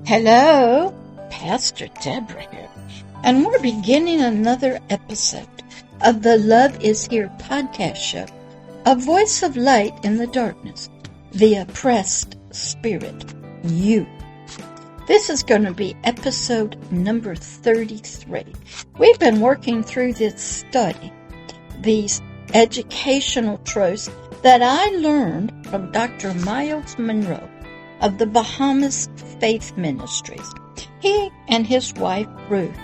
Hello, Pastor Deborah here, and we're beginning another episode of the Love is Here podcast show, a voice of light in the darkness, the oppressed spirit, you. This is going to be episode number 33. We've been working through this study, these educational truths that I learned from Dr. Myles Munroe of the Bahamas Faith Ministries. He and his wife, Ruth,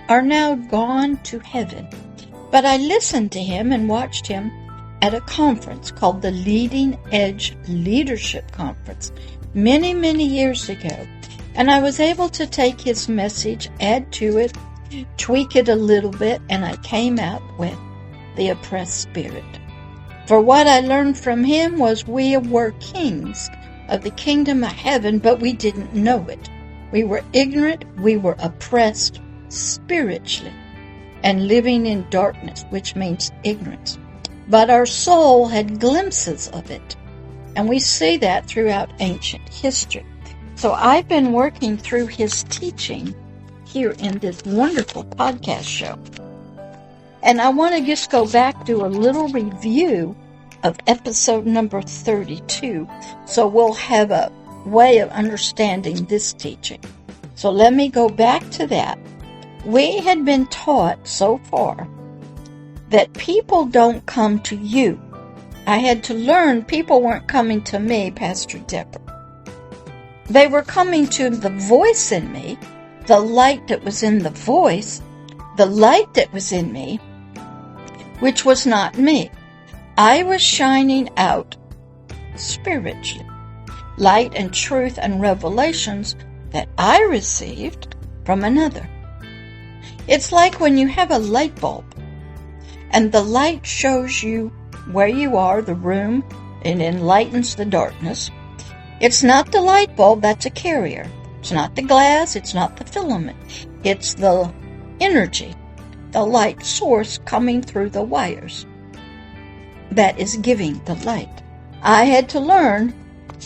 are now gone to heaven. But I listened to him and watched him at a conference called the Leading Edge Leadership Conference many, many years ago. And I was able to take his message, add to it, tweak it a little bit, and I came out with the oppressed spirit. For what I learned from him was we were kings of the kingdom of heaven, but we didn't know it. We were ignorant, we were oppressed spiritually, and living in darkness, which means ignorance. But our soul had glimpses of it, and we see that throughout ancient history. So I've been working through his teaching here in this wonderful podcast show. And I want to just go back, do a little review of episode number 32, so we'll have a way of understanding this teaching. So let me go back to that. We had been taught so far that people don't come to you. I had to learn people weren't coming to me, Pastor Deborah. They were coming to the voice in me, the light that was in the voice, the light that was in me, which was not me. I was shining out spiritually, light and truth and revelations that I received from another. It's like when you have a light bulb and the light shows you where you are, the room, and enlightens the darkness. It's not the light bulb that's a carrier. It's not the glass. It's not the filament. It's the energy, the light source coming through the wires that is giving the light. I had to learn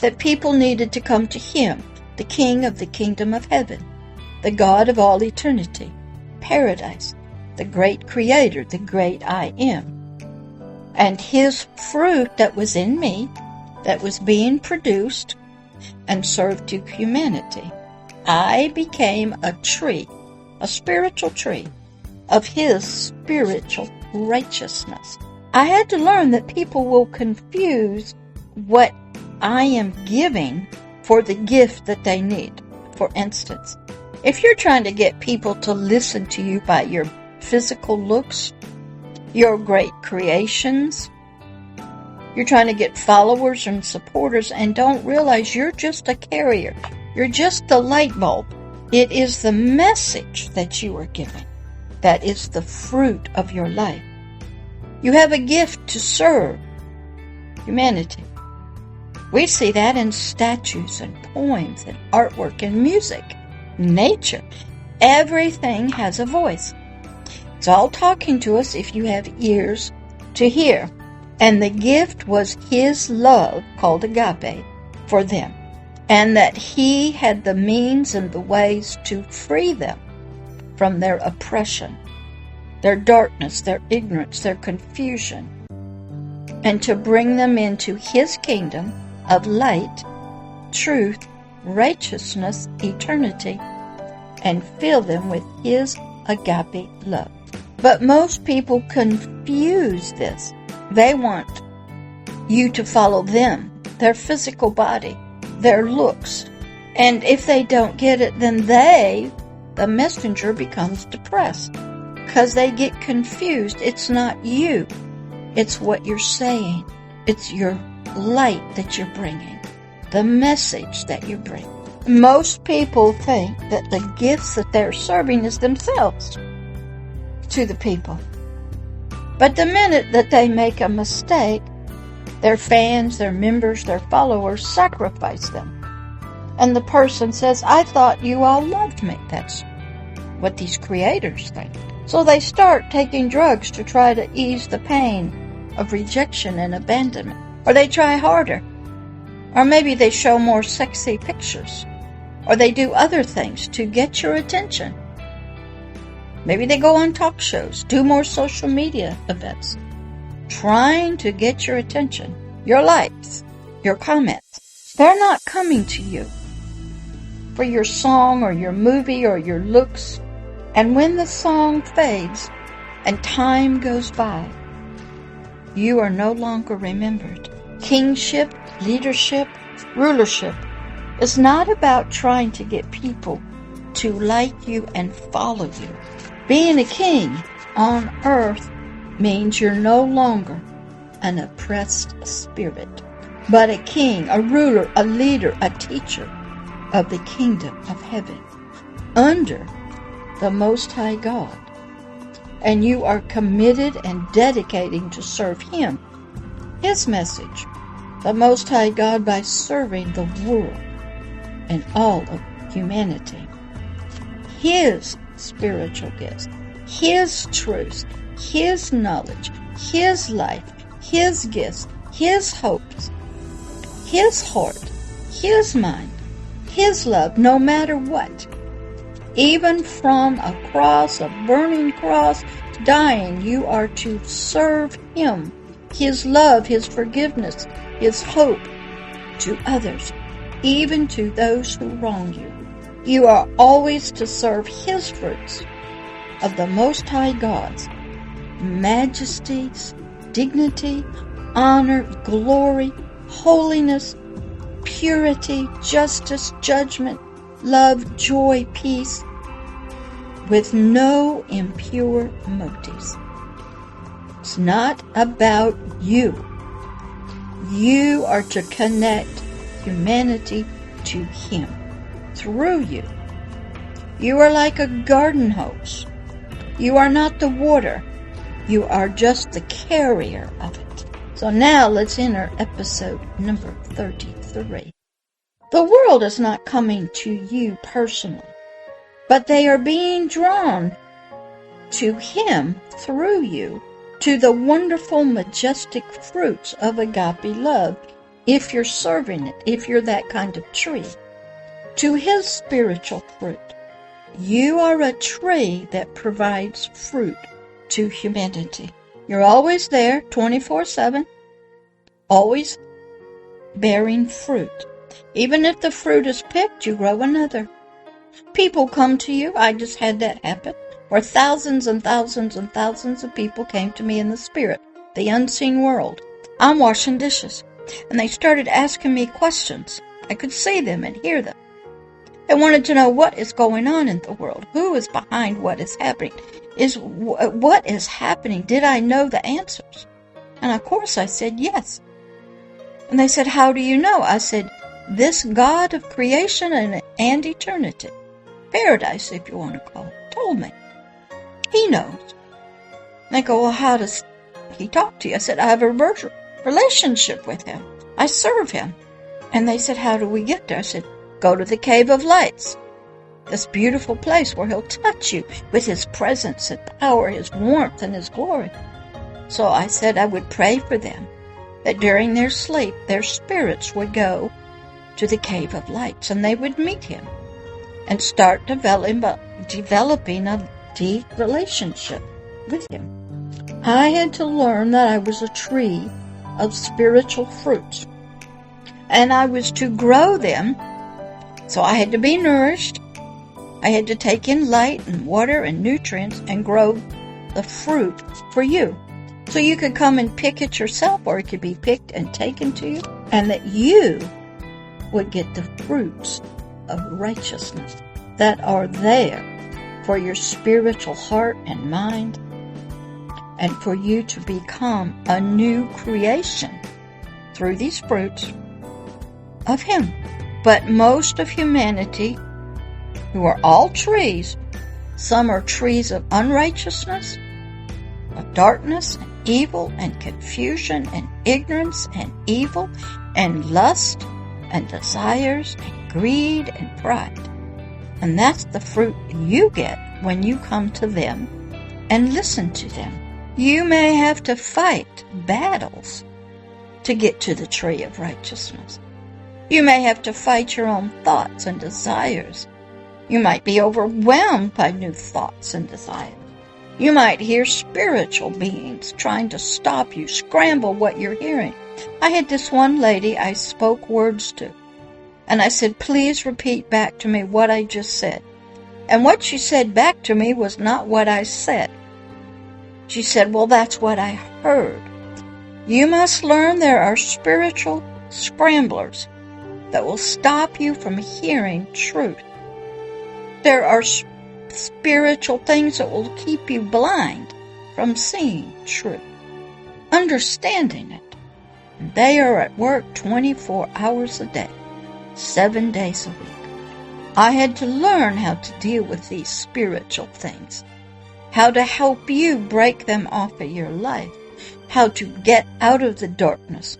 that people needed to come to him, the King of the kingdom of heaven, the God of all eternity, paradise, the great creator, the great I am. And his fruit that was in me, that was being produced and served to humanity. I became a tree, a spiritual tree of his spiritual righteousness. I had to learn that people will confuse what I am giving for the gift that they need. For instance, if you're trying to get people to listen to you by your physical looks, your great creations, you're trying to get followers and supporters and don't realize you're just a carrier. You're just the light bulb. It is the message that you are giving that is the fruit of your life. You have a gift to serve humanity. We see that in statues and poems and artwork and music, nature. Everything has a voice. It's all talking to us if you have ears to hear. And the gift was his love, called agape, for them. And that he had the means and the ways to free them from their oppression, their darkness, their ignorance, their confusion, and to bring them into his kingdom of light, truth, righteousness, eternity, and fill them with his agape love. But most people confuse this. They want you to follow them, their physical body, their looks. And if they don't get it, then the messenger, becomes depressed. Because they get confused. It's not you. It's what you're saying. It's your light that you're bringing. The message that you bring. Most people think that the gifts that they're serving is themselves to the people. But the minute that they make a mistake, their fans, their members, their followers sacrifice them. And the person says, I thought you all loved me. That's what these creators think. So they start taking drugs to try to ease the pain of rejection and abandonment. Or they try harder. Or maybe they show more sexy pictures. or they do other things to get your attention. Maybe they go on talk shows, do more social media events, trying to get your attention, your likes, your comments. They're not coming to you for your song or your movie or your looks. And when the song fades and time goes by, you are no longer remembered. Kingship, leadership, rulership is not about trying to get people to like you and follow you. Being a king on earth means you're no longer an oppressed spirit, but a king, a ruler, a leader, a teacher of the kingdom of heaven under the Most High God. And you are committed and dedicating to serve Him, His message, the Most High God, by serving the world and all of humanity. His spiritual gifts, His truths, His knowledge, His life, His gifts, His hopes, His heart, His mind, His love, no matter what. Even from a cross, a burning cross, dying, you are to serve Him, His love, His forgiveness, His hope to others, even to those who wrong you. You are always to serve His fruits of the Most High God's majesties, dignity, honor, glory, holiness, purity, justice, judgment, love, joy, peace, with no impure motives. It's not about you. You are to connect humanity to Him through you. You are like a garden hose. You are not the water. You are just the carrier of it. So now let's enter episode number 33. The world is not coming to you personally, but they are being drawn to Him through you, to the wonderful, majestic fruits of agape love, if you're serving it, if you're that kind of tree, to His spiritual fruit. You are a tree that provides fruit to humanity. You're always there, 24/7, always bearing fruit. Even if the fruit is picked, you grow another. People come to you. I just had that happen, where thousands and thousands and thousands of people came to me in the spirit, the unseen world. I'm washing dishes, and they started asking me questions. I could see them and hear them. They wanted to know what is going on in the world, who is behind what is happening, what is happening. Did I know the answers? And of course I said yes. And they said, how do you know? I said, this God of creation and eternity, paradise if you want to call it, told me. He knows. And they go, well, how does He talk to you? I said, I have a relationship with Him. I serve Him. And they said, how do we get there? I said, go to the Cave of Lights, this beautiful place where He'll touch you with His presence and power, His warmth and His glory. So I said I would pray for them, that during their sleep, their spirits would go to the Cave of Lights, and they would meet Him and start developing a deep relationship with Him. I had to learn that I was a tree of spiritual fruits, and I was to grow them, so I had to be nourished. I had to take in light and water and nutrients and grow the fruit for you. So you could come and pick it yourself, or it could be picked and taken to you, and that you would get the fruits of righteousness that are there for your spiritual heart and mind, and for you to become a new creation through these fruits of Him. But most of humanity, who are all trees, some are trees of unrighteousness, of darkness, and evil, and confusion, and ignorance, and evil, and lust, and desires, and greed, and pride. And that's the fruit you get when you come to them and listen to them. You may have to fight battles to get to the tree of righteousness. You may have to fight your own thoughts and desires. You might be overwhelmed by new thoughts and desires. You might hear spiritual beings trying to stop you, scramble what you're hearing. I had this one lady I spoke words to, and I said, please repeat back to me what I just said. And what she said back to me was not what I said. She said, well, that's what I heard. You must learn there are spiritual scramblers that will stop you from hearing truth. There are spiritual things that will keep you blind from seeing truth, understanding it. And they are at work 24 hours a day, 7 days a week. I had to learn how to deal with these spiritual things, how to help you break them off of your life, how to get out of the darkness.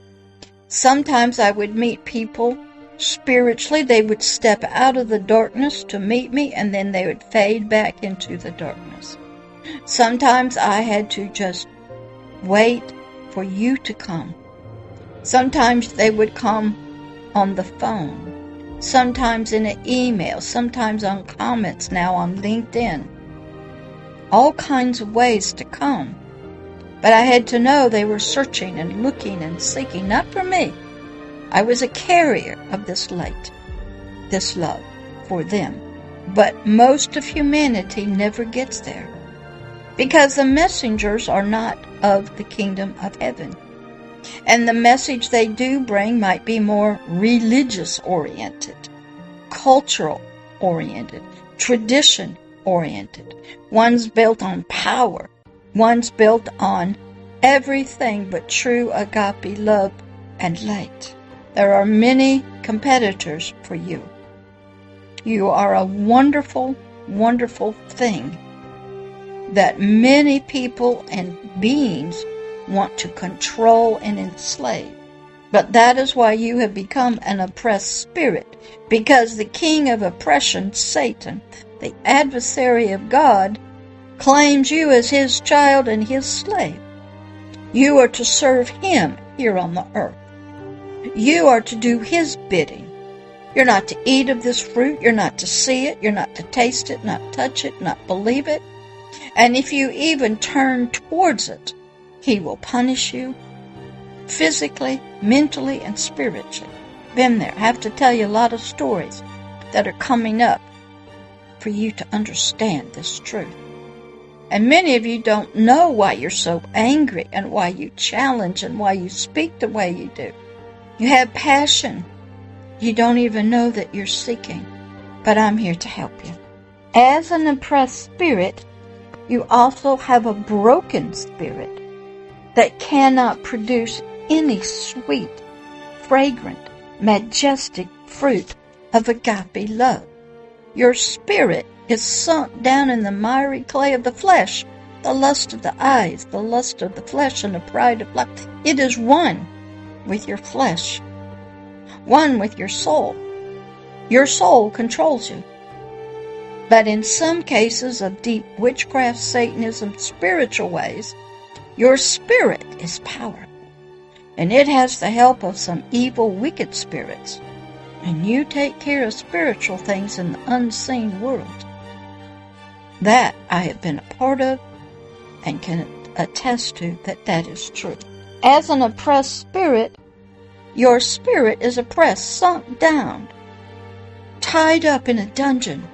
Sometimes I would meet people spiritually. They would step out of the darkness to meet me, and then they would fade back into the darkness. Sometimes I had to just wait for you to come. Sometimes they would come on the phone, sometimes in an email, sometimes on comments now on LinkedIn. All kinds of ways to come. But I had to know they were searching and looking and seeking, not for me. I was a carrier of this light, this love for them. But most of humanity never gets there, because the messengers are not of the kingdom of heaven. And the message they do bring might be more religious-oriented, cultural-oriented, tradition-oriented. One's built on power. One's built on everything but true agape love and light. There are many competitors for you. You are a wonderful, wonderful thing that many people and beings want to control and enslave. But that is why you have become an oppressed spirit, because the king of oppression, Satan, the adversary of God, claims you as his child and his slave. You are to serve him here on the earth. You are to do his bidding. You're not to eat of this fruit. You're not to see it. You're not to taste it, not touch it, not believe it. And if you even turn towards it, he will punish you physically, mentally, and spiritually. Been there. I have to tell you a lot of stories that are coming up for you to understand this truth. And many of you don't know why you're so angry and why you challenge and why you speak the way you do. You have passion. You don't even know that you're seeking. But I'm here to help you. As an oppressed spirit, you also have a broken spirit that cannot produce any sweet, fragrant, majestic fruit of agape love. Your spirit is sunk down in the miry clay of the flesh, the lust of the eyes, the lust of the flesh, and the pride of life. It is one with your flesh, one with your soul. Your soul controls you. But in some cases of deep witchcraft, Satanism, spiritual ways, your spirit is powerful, and it has the help of some evil, wicked spirits. And you take care of spiritual things in the unseen world. That I have been a part of and can attest to that is true. As an oppressed spirit, your spirit is oppressed, sunk down, tied up in a dungeon,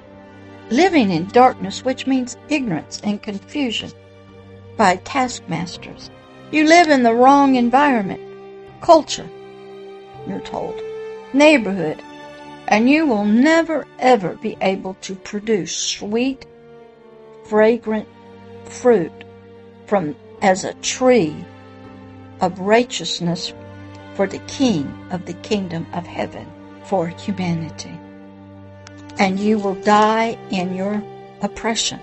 living in darkness, which means ignorance and confusion, by taskmasters. You live in the wrong environment, culture, you're told, neighborhood, and you will never ever be able to produce sweet, fragrant fruit from as a tree of righteousness for the King of the kingdom of heaven for humanity. And you will die in your oppression.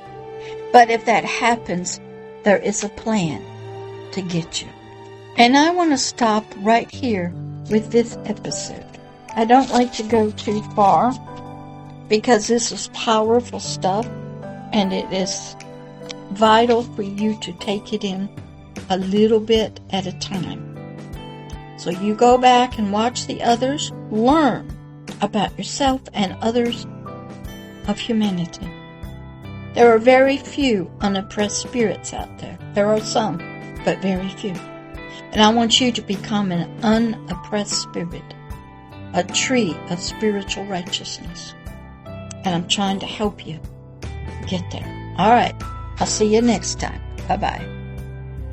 But if that happens, there is a plan to get you. And I want to stop right here with this episode. I don't like to go too far because this is powerful stuff and it is vital for you to take it in a little bit at a time. So you go back and watch the others, learn about yourself and others of humanity. There are very few unoppressed spirits out there. There are some, but very few. And I want you to become an unoppressed spirit, a tree of spiritual righteousness. And I'm trying to help you get there. All right. I'll see you next time. Bye-bye.